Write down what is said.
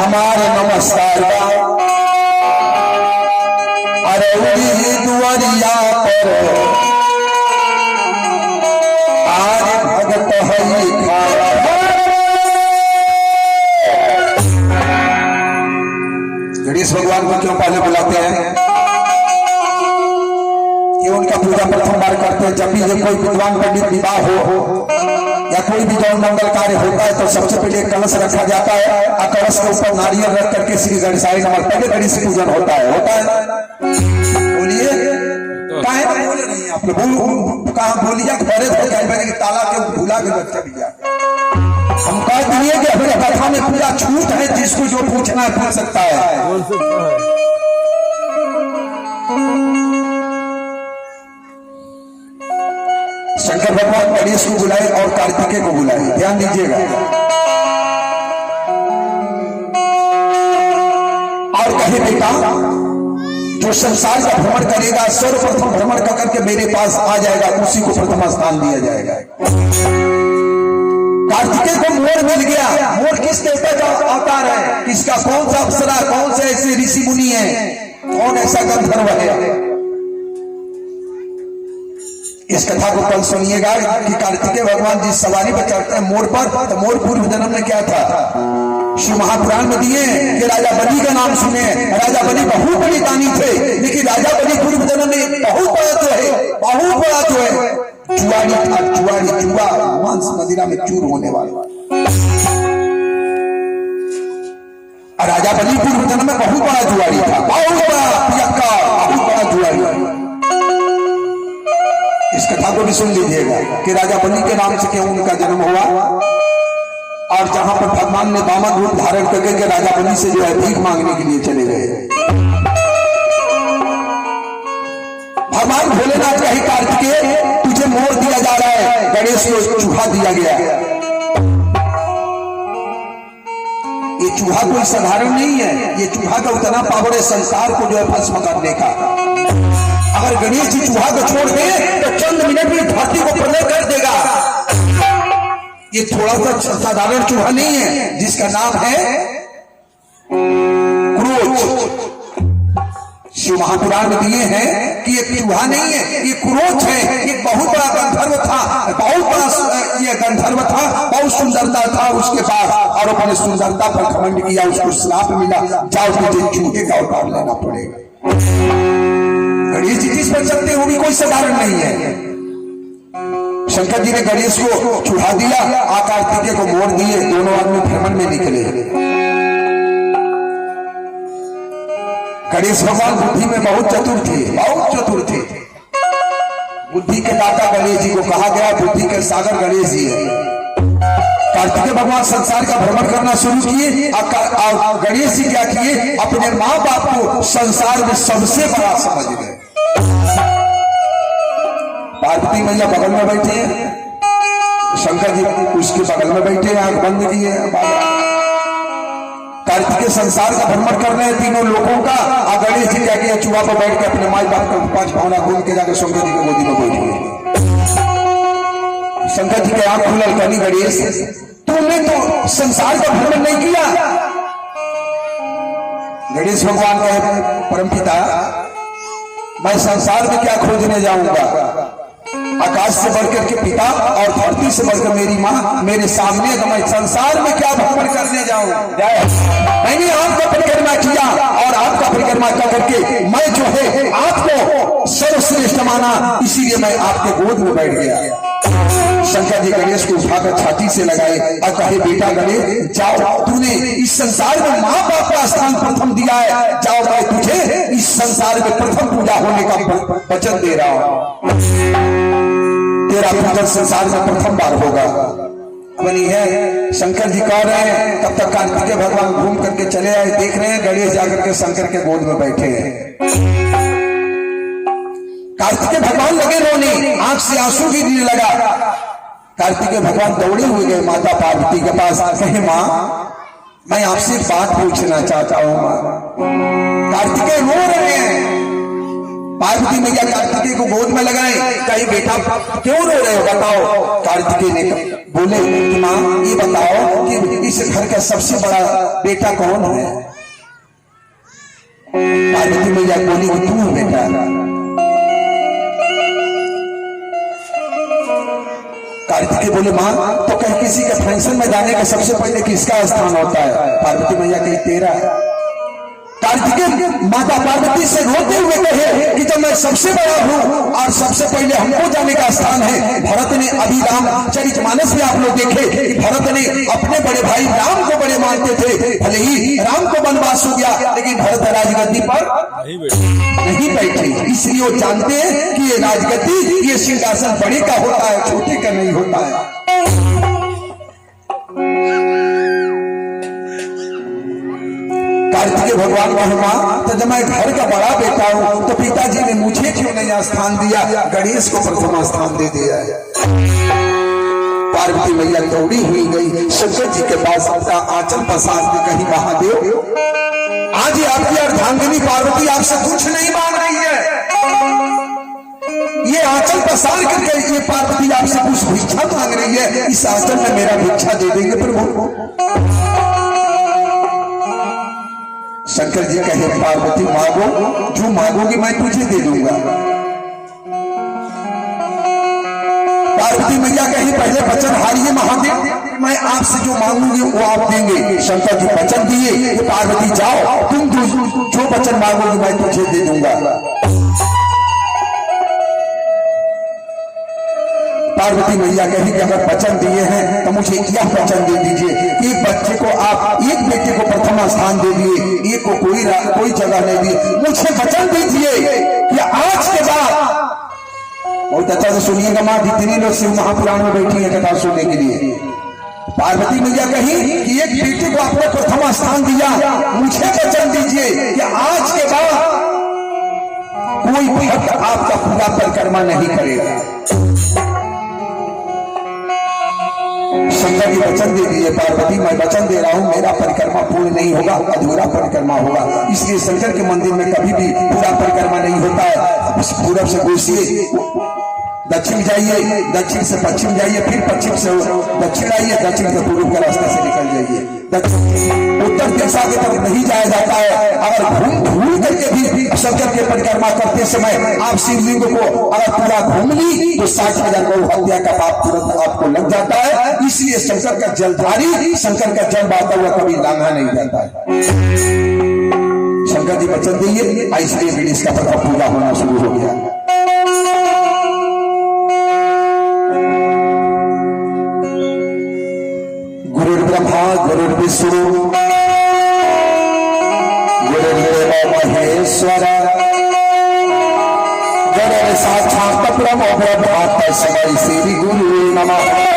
हमारे नमस्कार अरौड़ी दुआरिया पर आज भगत है गणेश भगवान को क्यों पहले बुलाते हैं कि उनका पूजा प्रथम बार करते हैं। जब भी जब कोई विद्वान पंडित विवाह हो या कोई भी गौर मंगल कार्य होता है तो सबसे पहले कलश रखा जाता है और कलश के ऊपर नारियल रख करके श्री गणेशाय नमः पहले गणेश पूजन होता है बोलिए काहे बोल रही हैं आप लोग? कहाँ बोलिए घरे ताला के भूला के बच्चा भी हम कह दिए कि अपने कथा में पूरा छूट है, जिसको जो पूछना है पूछ सकता है। शंकर भगवान गणेश को बुलाए और कार्तिकेय को बुलाए, ध्यान दीजिएगा। और कहे बेटा जो संसार का भ्रमण करेगा सर्वप्रथम भ्रमण करके मेरे पास आ जाएगा, उसी को प्रथम स्थान दिया जाएगा। कार्तिकेय को मोर मिल गया। मोर किस देवता का अवतार है? किसका? कौन सा अप्सरा, कौन से ऐसे ऋषि मुनि है, कौन ऐसा गंधर्व है? इस कथा को कल सुनिएगा कि कार्तिकेय भगवान जिस सवारी पर चढ़ते हैं मोर पर, तो मोर पूर्व जन्म में क्या था? शिव महापुराण में दिए कि राजा बलि का नाम सुने। राजा बलि बहुत बड़ी दानी थे, लेकिन राजा बलि पूर्व जन्म में बहुत बड़ा जो है जुआरी था। जुआ मांस मदिरा में चूर होने वाला। राजा बलि पूर्व जन्म में बहुत बड़ा जुआरी था, बहुत बड़ा पियक्का, बहुत बड़ा जुआरी। इस कथा को भी सुन लीजिएगा कि राजा बलि के नाम से क्यों उनका जन्म हुआ, और जहां पर भगवान ने वामन रूप धारण करके के राजा बलि से जो है भीख मांगने के लिए चले गए। भगवान भोलेनाथ कहे कार्तिकेय तुझे मोर दिया जा रहा है, गणेश को चूहा दिया गया। ये चूहा कोई साधारण नहीं है, ये चूहा का उतना पावर है संसार को जो है भस्म करने का। अगर गणेश जी चूहा को छोड़ दे तो चंद मिनट में धरती को प्रलय कर देगा। ये थोड़ा सा साधारण चूहा नहीं है, जिसका नाम है क्रोच। शिव महापुराण में दिए हैं कि ये चूहा नहीं है, ये क्रोच है। ये बहुत बड़ा गंधर्व था, बहुत बड़ा ये गंधर्व था, बहुत सुंदरता था उसके पास, और अपने सुंदरता पर घमंड किया, उसको श्राप मिला, जाओ तुझे चूहे का अवतार लेना पड़ेगा। गणेश जी जिस पर चलते वो भी कोई साधारण नहीं है। शंकर जी ने गणेश को चूहा दिया, कार्तिकेय को मोर दिए, दोनों आदमी भ्रमण में निकले। गणेश भगवान बुद्धि में बहुत चतुर थे, बहुत चतुर थे। बुद्धि के दाता गणेश जी को कहा गया, बुद्धि के सागर गणेश जी है। कार्तिकेय भगवान संसार का भ्रमण करना शुरू किए, और गणेश जी क्या किए, अपने माँ बाप को संसार में सबसे बड़ा समझ गए। पार्वती मैया बगल में बैठे हैं, शंकर जी उसके बगल में बैठे हैं, आंख बंद किए। कार्तिकेय संसार का भ्रमण कर रहे हैं तीनों लोगों का, और गणेश जी क्या किया, चूहा पर बैठ के अपने माई बाप को 5 भावना घूम के जाकर शंकर जी की गोदी में बैठ गए। शंकर जी के आंख खुलल, कहनी गणेश तुमने तो संसार का भ्रमण नहीं किया। गणेश भगवान कहे परमपिता मैं संसार में क्या खोजने जाऊंगा, आकाश से बढ़कर के पिता और धरती से बढ़कर मेरी माँ मेरे सामने, तो मैं संसार में क्या भ्रमण करने जाऊं। मैंने आपका परिक्रमा किया, और आपका परिक्रमा करके मैं जो है आपको सर्वश्रेष्ठ माना, इसीलिए मैं आपके गोद में बैठ गया। शंकर जी गणेश को उठाकर छाती से लगाए और कहे बेटा गणेश जाओ, तूने इस संसार में माँ बाप का स्थान प्रथम दिया है, जाओ मैं तुझे इस संसार में प्रथम पूजा होने का वचन दे रहा हूं। तेरा पूजन संसार में प्रथम बार होगा। बनी है शंकर जी कह रहे हैं, तब तक कार्तिकेय भगवान घूम करके चले आए, देख रहे हैं गणेश जाकर के शंकर के गोद में बैठे हैं। कार्तिकेय भगवान लगे रोने, आंख से आंसू गिरने लगा। कार्तिकेय भगवान दौड़े हुए गए माता पार्वती के पास, कहे माँ मैं आपसे बात पूछना चाहता हूँ। कार्तिकेय रो रहे हैं, पार्वती मैया कार्तिकेय को गोद में लगाए, कहीं बेटा क्यों रो रहे हो बताओ। कार्तिकेय ने बोले कि माँ ये बताओ कि इस घर का सबसे बड़ा बेटा कौन है। पार्वती मैया बोली कि तू है बेटा। कार्तिकेय बोले माँ तो कहीं किसी के फंक्शन में जाने का सबसे पहले किसका स्थान होता है। पार्वती मैया कही तेरा। कार्तिकेय माता पार्वती से रोते हुए कहे कि जब मैं सबसे बड़ा हूं और सबसे पहले हमको जाने का स्थान है। भरत ने अभी रामचरितमानस में आप लोग देखे कि भरत ने अपने बड़े भाई राम को बड़े मानते थे। भले ही राम को वनवास हो गया लेकिन भरत राजगद्दी पर नहीं बैठे, इसलिए वो जानते हैं कि ये राजगद्दी ये सिंहासन बड़े का होता है, छोटे का नहीं होता है। कार्तिकेय भगवान कहे मां तो जब मैं घर का बड़ा बेटा हूं तो पिताजी ने मुझे क्यों नहीं स्थान दिया, गणेश को प्रथम स्थान दे दिया है। पार्वती मैया दौड़ी हुई गई शंकर जी के पास, अपना आंचल पसार के कहीं महादेव आज आपकी अर्धांगिनी पार्वती आपसे कुछ नहीं मांग रही है, ये आंचल पसार करके ये पार्वती आपसे कुछ भिक्षा मांग रही है, इस आंचल में मेरा भिक्षा दे देंगे प्रभु। शंकर जी कहे पार्वती मांगो, जो मांगोगी मैं तुझे दे दूंगा। पार्वती मैया कही पहले वचन हारिए महादेव, मैं आपसे जो मांगूंगी वो आप देंगे। शंकर जी वचन दिए पार्वती जाओ तुम जो वचन मांगोगी मैं तुझे दे दूंगा। पार्वती मैया कही कि अगर वचन दिए हैं तो मुझे यह वचन दे दीजिए, एक बच्चे को आप एक बेटे को प्रथम स्थान दे दिए, एक को कोई जगह नहीं दी, मुझे वचन दीजिए कि आज के बाद बहुत अच्छा से सुनिएगा माँ, जितनी लोग शिव महापुराण में बैठी है कथा सुनने के लिए। पार्वती मैया कही कि एक बेटे को आपने प्रथम स्थान दिया, मुझे वचन दीजिए कि आज के बाद कोई भक्त आपका पूरा परिक्रमा नहीं करेगा। शंकर जी वचन दे दिए पार्वती मैं वचन दे रहा हूं मेरा परिक्रमा पूर्ण नहीं होगा, अधूरा परिक्रमा होगा, इसलिए शंकर के मंदिर में कभी भी पूरा परिक्रमा नहीं होता है। पूरब से घुसिए, दक्षिण जाइए, दक्षिण से पश्चिम जाइए, फिर पश्चिम से दक्षिण आइए, दक्षिण से पूर्व के रास्ते से निकल जाइए। उत्तर दिशा की तरफ नहीं जाया जाता है। अगर घूम करके भी शंकर के परिक्रमा करते समय आप शिवलिंग को अगर पूरा घूम ली तो 60,000 गौ हत्या का पाप तुरंत आपको लग जाता है। इसलिए शंकर का जलधारी, शंकर का जल बहता हुआ कभी लांघा नहीं जाता है। शंकर जी वचन दिए, इसलिए गणेश का प्रथा पूजा होना शुरू हो गया। गुरुर्ब्रह्मा गुरुर्विष्णु गुरुर्देवो महेश्वर गुरुर्साक्षात् परब्रह्म तस्मै श्री गुरुवे नमः।